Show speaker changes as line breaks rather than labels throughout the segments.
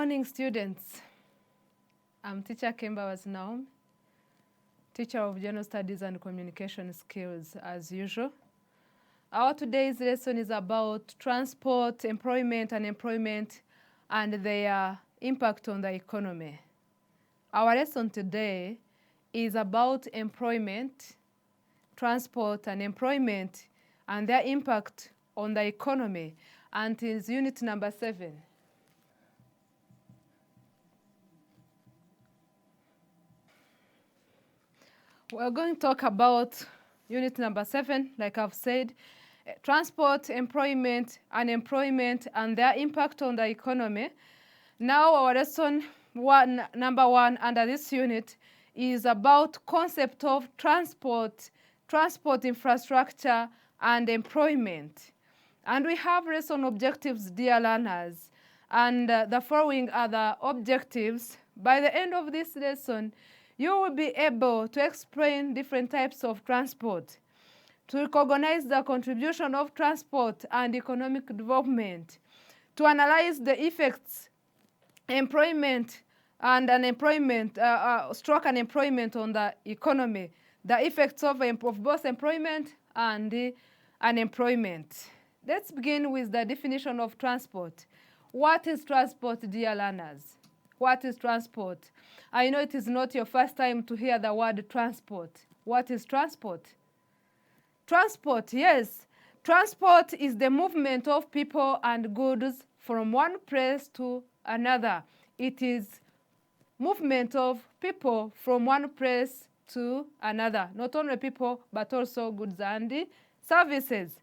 morning, students. I'm teacher Kemba Naum, teacher of General Studies and Communication Skills as usual. Our today's lesson is about transport, employment, unemployment, and their impact on the economy. Our lesson today is about employment, transport, and employment, and their impact on the economy, and it is unit number 7. We're going to talk about unit number 7, like I've said, transport, employment, unemployment, and their impact on the economy. Now our lesson number 1 under this unit is about concept of transport infrastructure, and employment. And we have lesson objectives, dear learners, and the following are the objectives. By the end of this lesson, you will be able to explain different types of transport, to recognize the contribution of transport and economic development, to analyze the effects employment and unemployment, stroke unemployment on the economy, the effects of both employment and unemployment. Let's begin with the definition of transport. What is transport, dear learners? What is transport? I know it is not your first time to hear the word transport. What is transport? Transport, yes. Transport is the movement of people and goods from one place to another. It is movement of people from one place to another. Not only people, but also goods and services.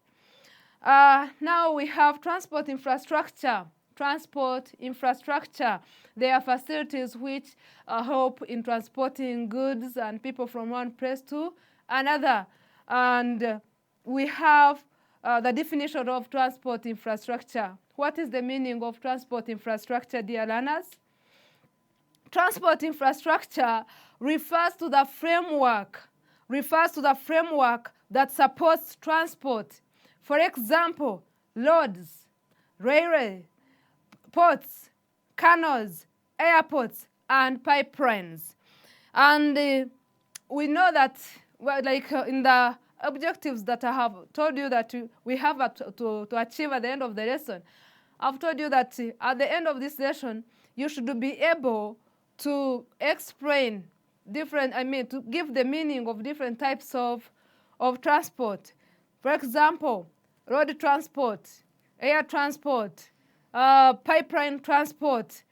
Now we have transport infrastructure. Transport infrastructure. They are facilities which help in transporting goods and people from one place to another. And we have the definition of transport infrastructure. What is the meaning of transport infrastructure, dear learners? Transport infrastructure refers to the framework that supports transport. For example, roads, railway, ports, canals, airports, and pipelines. And we know that, in the objectives that I have told you that we have to achieve at the end of the lesson, I've told you that at the end of this lesson, you should be able to explain to give the meaning of different types of transport. For example, road transport, air transport, pipeline transport,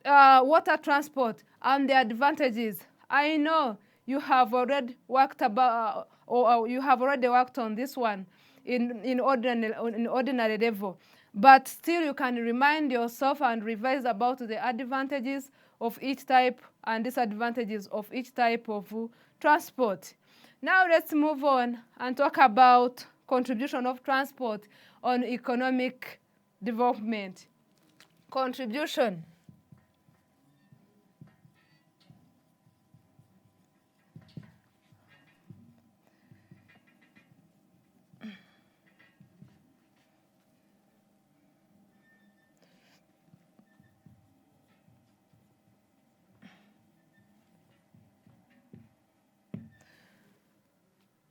water transport, and the advantages. I know you have already worked on this one in ordinary level, but still you can remind yourself and revise about the advantages of each type and disadvantages of each type of transport. Now let's move on and talk about contribution of transport on economic development. Contribution.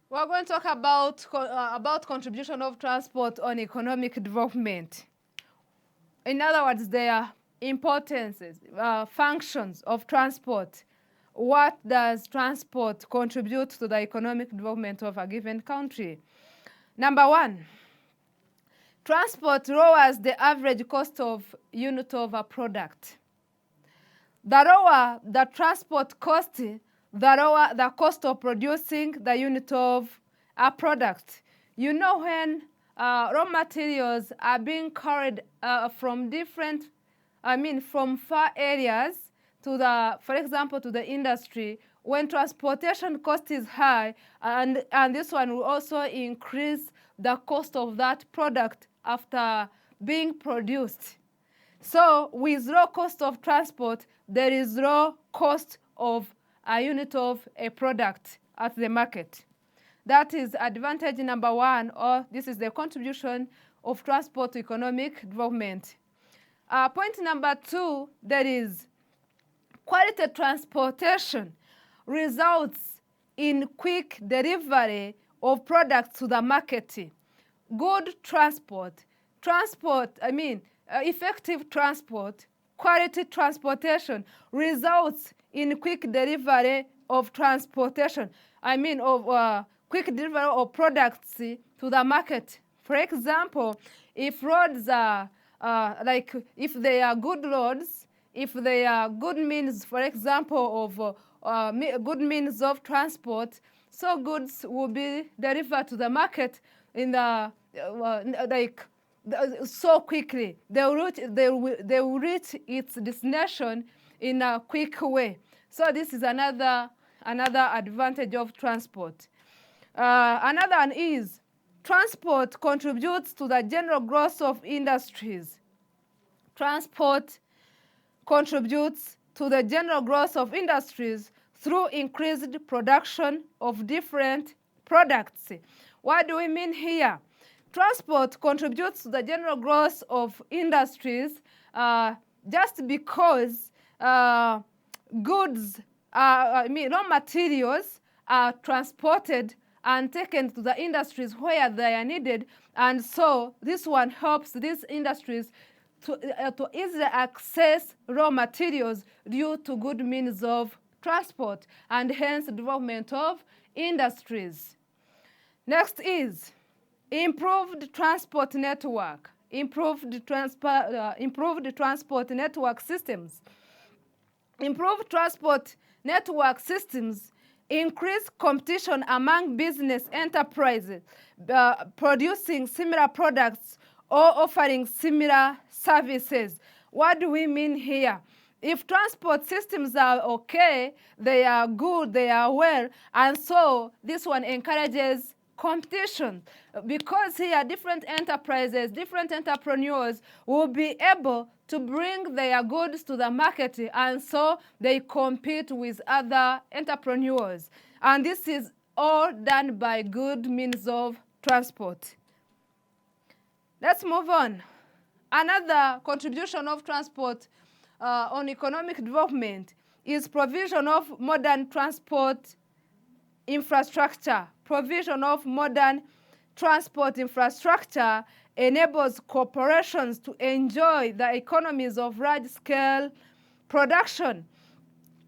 We're going to talk about contribution of transport on economic development. In other words, their importances, functions of transport. What does transport contribute to the economic development of a given country? Number 1, transport lowers the average cost of unit of a product. The lower the transport cost, the lower the cost of producing the unit of a product. You know, when raw materials are being carried from far areas to for example, to the industry, when transportation cost is high, and this one will also increase the cost of that product after being produced. So with low cost of transport, there is low cost of a unit of a product at the market. That is advantage number 1, or this is the contribution of transport to economic development. Point number 2, there is quality transportation results in quick delivery of products to the market. Good effective transport, quality transportation results in quick delivery of transportation. Quick delivery of products to the market. For example, if roads are if they are good roads, if they are good means, for example, of good means of transport, so goods will be delivered to the market in the so quickly. They will reach its destination in a quick way. So this is another advantage of transport. Another one is transport contributes to the general growth of industries. Transport contributes to the general growth of industries through increased production of different products. What do we mean here? Transport contributes to the general growth of industries just because goods, raw materials are transported and taken to the industries where they are needed, and so this one helps these industries to easily access raw materials due to good means of transport, and hence development of industries. Next is improved transport network. Improved transport network systems. Improved transport network systems increase competition among business enterprises producing similar products or offering similar services. What do we mean here? If transport systems are okay, they are good, they are well, and so this one encourages competition, because here different enterprises, different entrepreneurs will be able to bring their goods to the market, and so they compete with other entrepreneurs. And this is all done by good means of transport. Let's move on. Another contribution of transport on economic development is provision of modern transport infrastructure. Provision of modern transport infrastructure enables corporations to enjoy the economies of large-scale production.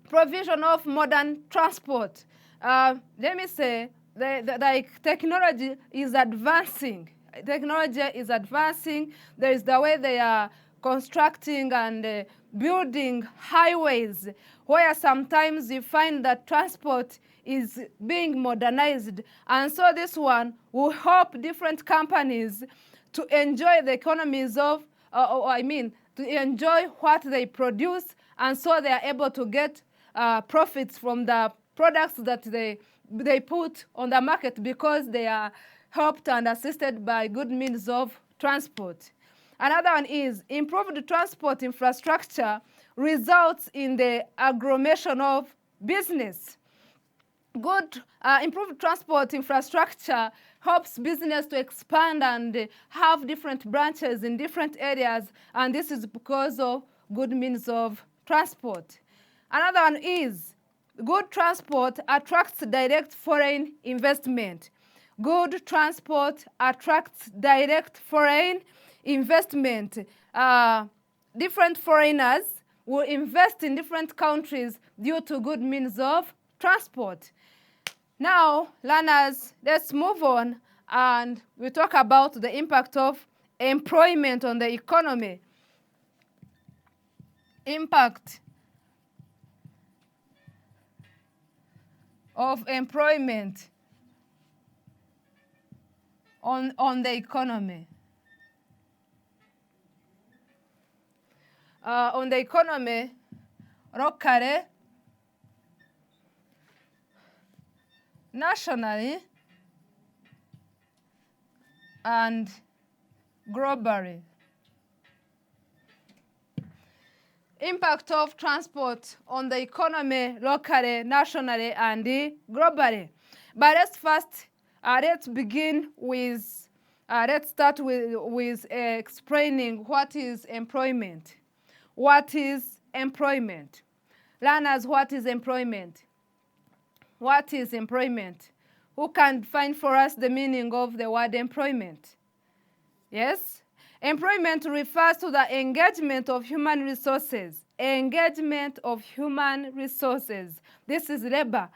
Provision of modern transport. Let me say, the technology is advancing. Technology is advancing. There is the way they are constructing and building highways, where sometimes you find that transport is being modernized. And so this one will help different companies to enjoy the economies of, to enjoy what they produce, and so they are able to get profits from the products that they put on the market, because they are helped and assisted by good means of transport. Another one is improved transport infrastructure results in the agglomeration of business. Good improved transport infrastructure helps business to expand and have different branches in different areas, and this is because of good means of transport. Another one is good transport attracts direct foreign investment. Good transport attracts direct foreign investment. Different foreigners will invest in different countries due to good means of transport. Now, learners, let's move on and we talk about the impact of employment on the economy. Impact of employment on the economy. On the economy, locally, nationally, and globally. Impact of transport on the economy locally, nationally, and globally. But let's begin with Let's start with explaining what is employment. What is employment? Learners, what is employment? What is employment? Who can find for us the meaning of the word employment? Yes? Employment refers to the engagement of human resources. Engagement of human resources. This is labor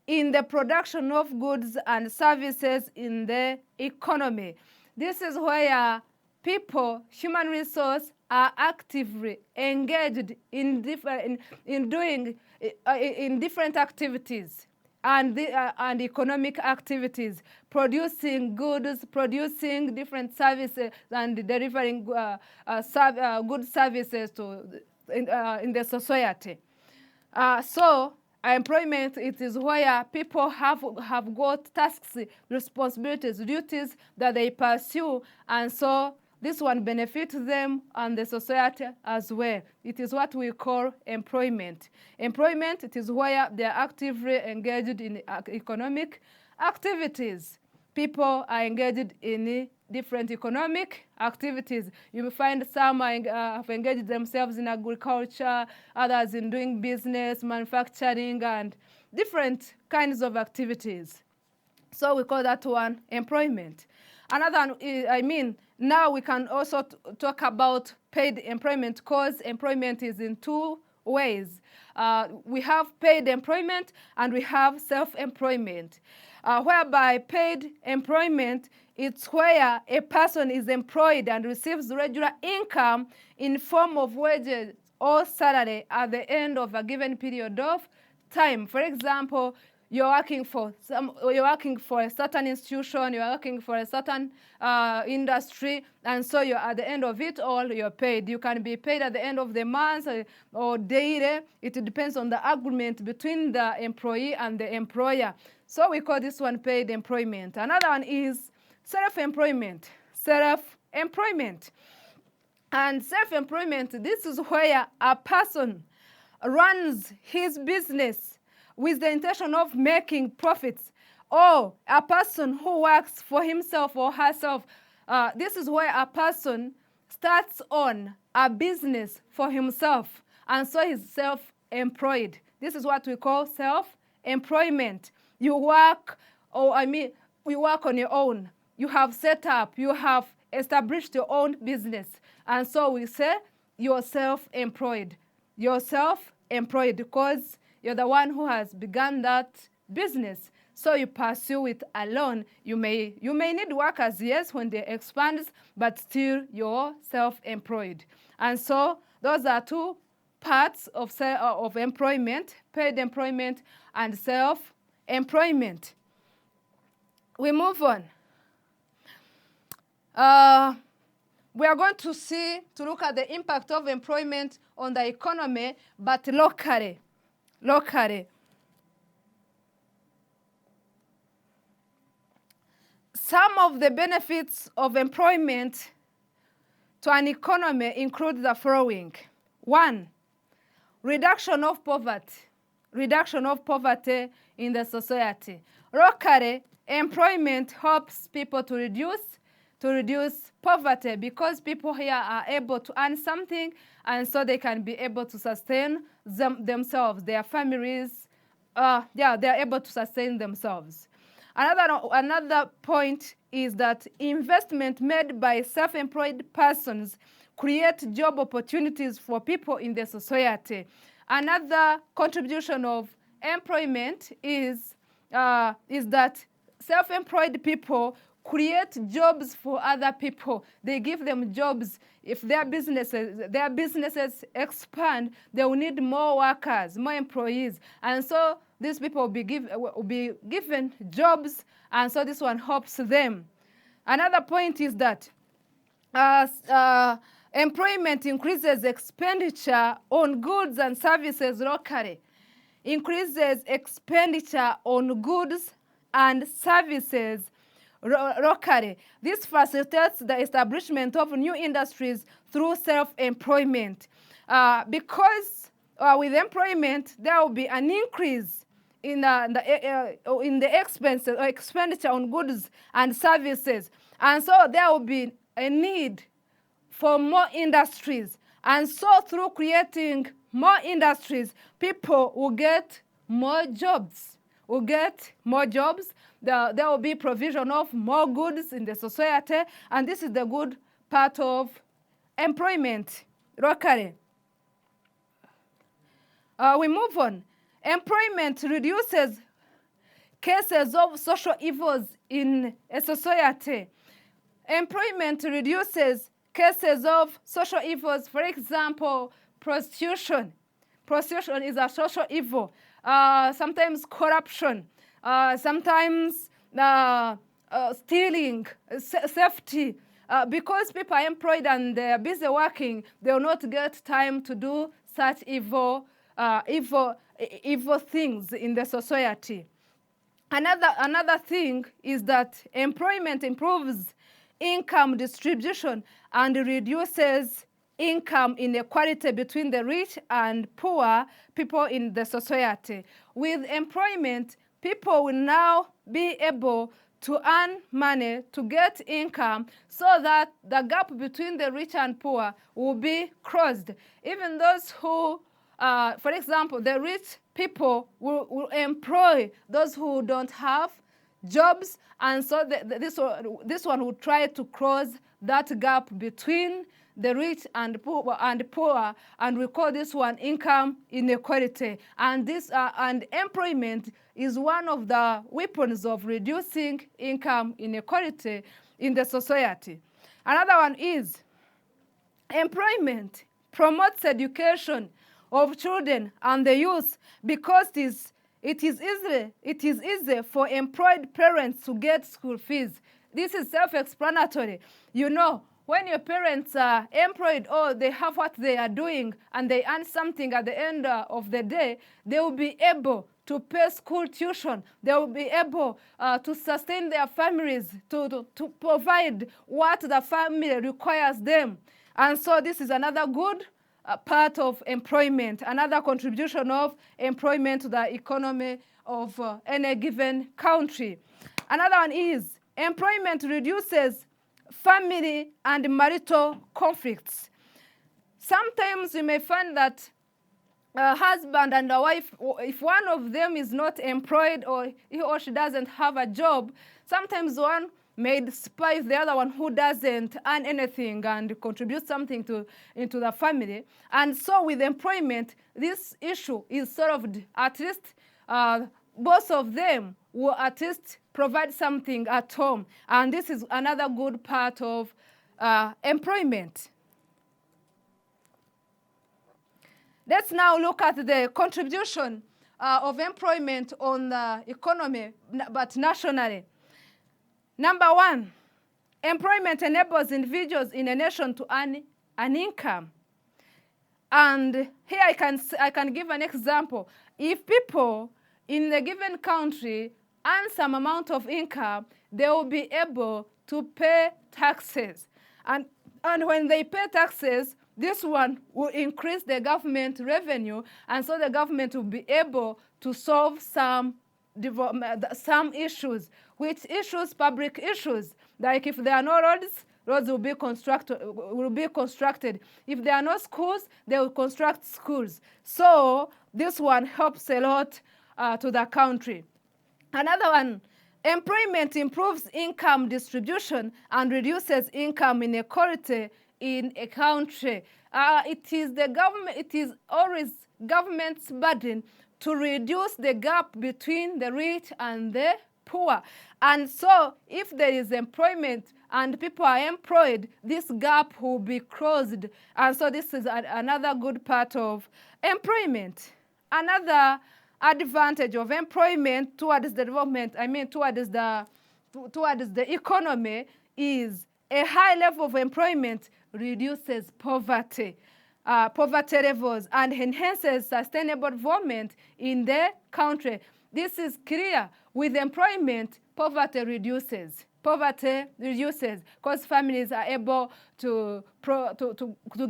in the production of goods and services in the economy. This is where people, human resource, are actively engaged in different activities and economic activities, producing goods, producing different services, and delivering good services in the society. So employment, it is where people have got tasks, responsibilities, duties that they pursue, and so this one benefits them and the society as well. It is what we call employment. Employment, it is where they are actively engaged in economic activities. People are engaged in different economic activities. You will find some have engaged themselves in agriculture, others in doing business, manufacturing, and different kinds of activities. So we call that one employment. Another one, now we can also talk about paid employment, because employment is in two ways. We have paid employment and we have self-employment. Whereby paid employment, it's where a person is employed and receives regular income in form of wages or salary at the end of a given period of time. For example, you're working for a certain institution, you're working for a certain industry, and so you're at the end of it all, you're paid. You can be paid at the end of the month or daily. It depends on the agreement between the employee and the employer. So we call this one paid employment. Another one is self-employment. Self-employment. And self-employment, this is where a person runs his business with the intention of making profits, or a person who works for himself or herself. This is where a person starts on a business for himself, and so he's self-employed. This is what we call self-employment. You work, you work on your own. You have set up, you have established your own business, and so we say you're self-employed. You're self-employed because you're the one who has begun that business. So you pursue it alone. You may need workers, yes, when they expand, but still you're self-employed. And so those are two parts of employment: paid employment and self-employment. We move on. We are going to look at the impact of employment on the economy, but locally. Some of the benefits of employment to an economy include the following. 1, reduction of poverty. Reduction of poverty in the society. Locally, employment helps people to reduce poverty, because people here are able to earn something, and so they can be able to sustain themselves, their families. They are able to sustain themselves. Another point is that investment made by self-employed persons create job opportunities for people in the society. Another contribution of employment is that self-employed people create jobs for other people. They give them jobs. If their businesses expand, they will need more workers, more employees. And so these people will be given jobs, and so this one helps them. Another point is that employment increases expenditure on goods and services locally. Increases expenditure on goods and services locally. This facilitates the establishment of new industries through self-employment. Because with employment, there will be an increase in the expenses or expenditure on goods and services. And so there will be a need for more industries. And so through creating more industries, people will get more jobs. There will be provision of more goods in the society, and this is the good part of employment locally. We move on. Employment reduces cases of social evils in a society. Employment reduces cases of social evils. For example, prostitution. Prostitution is a social evil. Sometimes corruption. Sometimes stealing, safety. Because people are employed and they're busy working, they will not get time to do such evil things in the society. Another thing is that employment improves income distribution and reduces income inequality between the rich and poor people in the society. With employment, people will now be able to earn money, to get income, so that the gap between the rich and poor will be crossed. Even those who, for example, the rich people will employ those who don't have jobs, and so this one will try to cross that gap between the rich and poor, and we call this one income inequality. And this and employment is one of the weapons of reducing income inequality in the society. Another one is employment promotes education of children and the youth, because it is easy for employed parents to get school fees. This is self-explanatory. You know, when your parents are employed or they have what they are doing and they earn something at the end of the day, they will be able to pay school tuition. They will be able to sustain their families, to provide what the family requires them. And so this is another good part of employment, another contribution of employment to the economy of any given country. Another one is employment reduces family and marital conflicts. Sometimes you may find that a husband and a wife, if one of them is not employed or he or she doesn't have a job, sometimes one may despise the other one who doesn't earn anything and contribute something into the family. And so with employment, this issue is solved. At least both of them will at least provide something at home. And this is another good part of employment. Let's now look at the contribution of employment on the economy, but nationally. Number one, employment enables individuals in a nation to earn an income. And here I can give an example. If people in a given country earn some amount of income, they will be able to pay taxes. And when they pay taxes, this one will increase the government revenue, and so the government will be able to solve some issues. Which issues? Public issues. Like if there are no roads, roads will be constructed. If there are no schools, they will construct schools. So this one helps a lot to the country. Another one, employment improves income distribution and reduces income inequality in a country. It is always government's burden to reduce the gap between the rich and the poor. And so if there is employment and people are employed, this gap will be closed. And so this is another good part of employment. Another advantage of employment towards the development, towards the economy, is a high level of employment reduces poverty levels and enhances sustainable development in the country. This is clear. With employment, poverty reduces. Poverty reduces because families are able to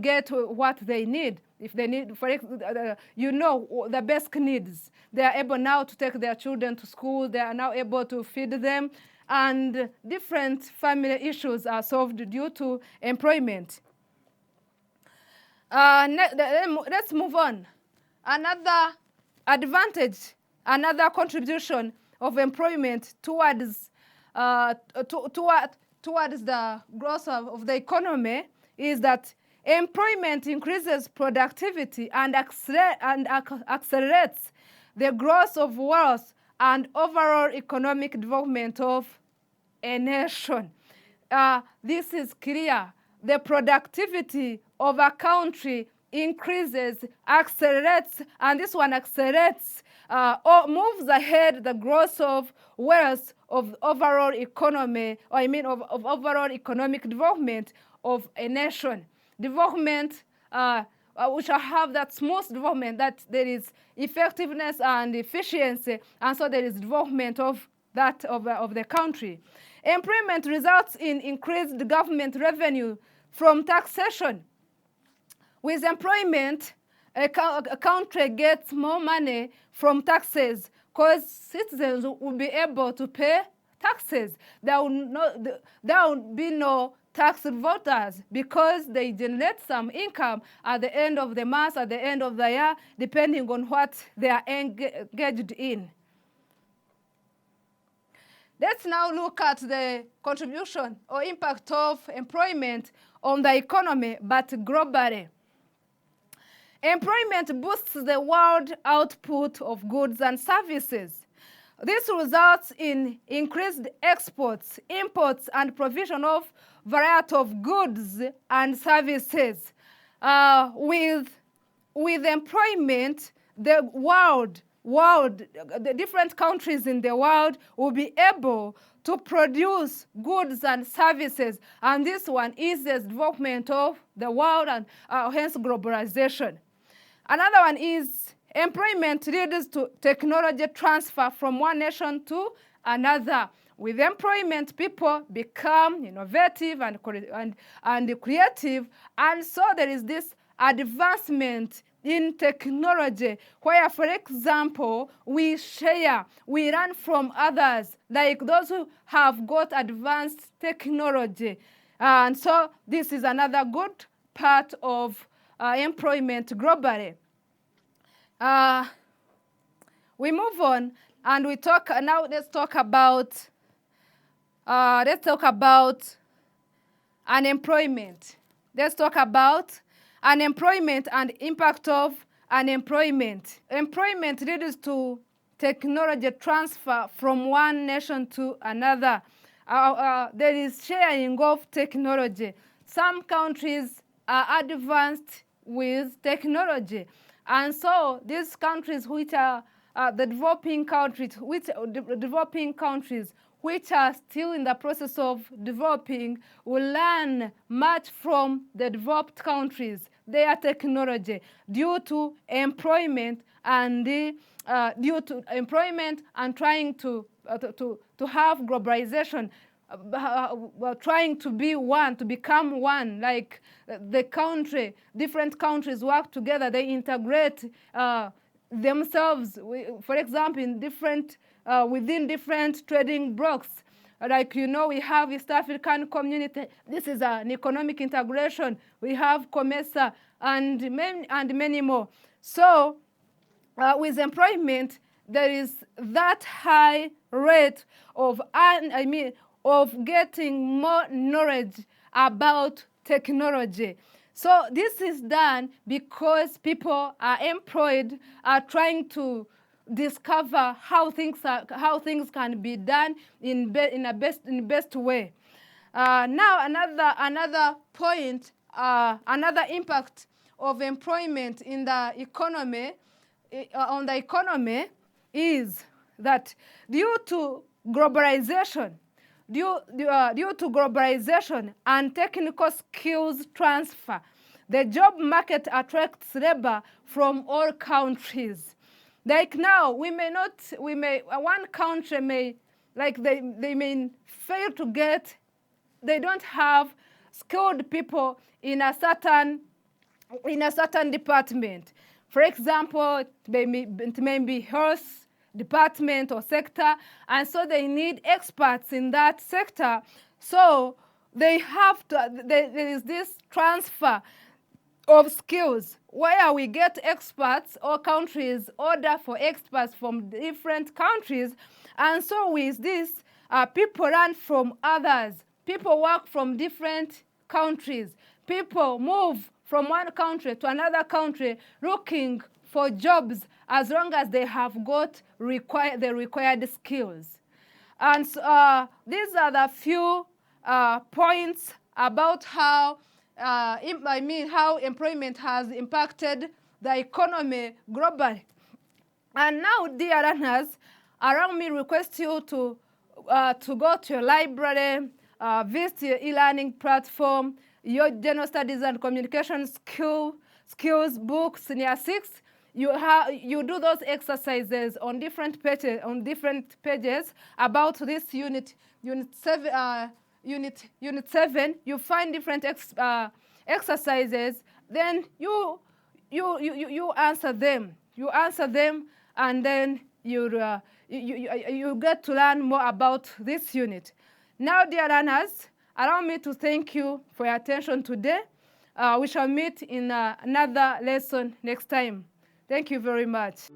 get what they need. If they need, the basic needs. They are able now to take their children to school. They are now able to feed them. And different family issues are solved due to employment. Let's move on. Another advantage, another contribution of employment towards the growth of the economy is that employment increases productivity and accelerates the growth of wealth and overall economic development of a nation. This is clear. The productivity of a country increases, accelerates, and this one accelerates or moves ahead the growth of wealth of overall economy, of overall economic development of a nation. Development, we shall have that smooth development, that there is effectiveness and efficiency, and so there is development of that of the country. Employment results in increased government revenue from taxation. With employment, a country gets more money from taxes because citizens will be able to pay taxes. There will be no tax voters because they generate some income at the end of the month, at the end of the year, depending on what they are engaged in. Let's now look at the contribution or impact of employment on the economy, but globally. Employment boosts the world output of goods and services. This results in increased exports, imports, and provision of variety of goods and services. With employment, the different countries in the world will be able to produce goods and services, and this one is the development of the world and hence globalization. Another one is employment leads to technology transfer from one nation to another. With employment, people become innovative and creative, and so there is this advancement in technology where, for example, we learn from others, like those who have got advanced technology. And so this is another good part of employment globally. We move on and we talk now. Let's talk about unemployment. Let's talk about unemployment and impact of unemployment. Employment leads to technology transfer from one nation to another. There is sharing of technology. Some countries are advanced with technology, and so these countries which are the developing countries, which are still in the process of developing, will learn much from the developed countries, their technology, due to employment and trying to have globalization, trying to be one, to become one, like different countries work together, they integrate themselves, for example, within different trading blocks. Like, we have East African Community. This is an economic integration. We have COMESA and many more. So with employment, there is that high rate of getting more knowledge about technology. So this is done because people are employed, are trying to discover how things can be done in the best way. Now another point, another impact of employment in the economy, on the economy, is that due to globalization and technical skills transfer, the job market attracts labor from all countries. Like now, one country may, like they may fail to get, they don't have skilled people in a certain in a certain department. For example, it may be health department or sector, and so they need experts in that sector. So they have to, there is this transfer of skills where we get experts, or countries order for experts from different countries, and so with this, people learn from others. People work from different countries. People move from one country to another country looking for jobs as long as they have got the required skills. And these are the few points about how how employment has impacted the economy globally. And now, dear learners, allow me request you to go to your library, visit your e-learning platform, your general studies and communication skills books, senior 6. You do those exercises on different pages about this unit 7. Unit 7, you find different exercises, then you answer them. You answer them, and then you get to learn more about this unit. Now, dear learners, allow me to thank you for your attention today. We shall meet in another lesson next time. Thank you very much.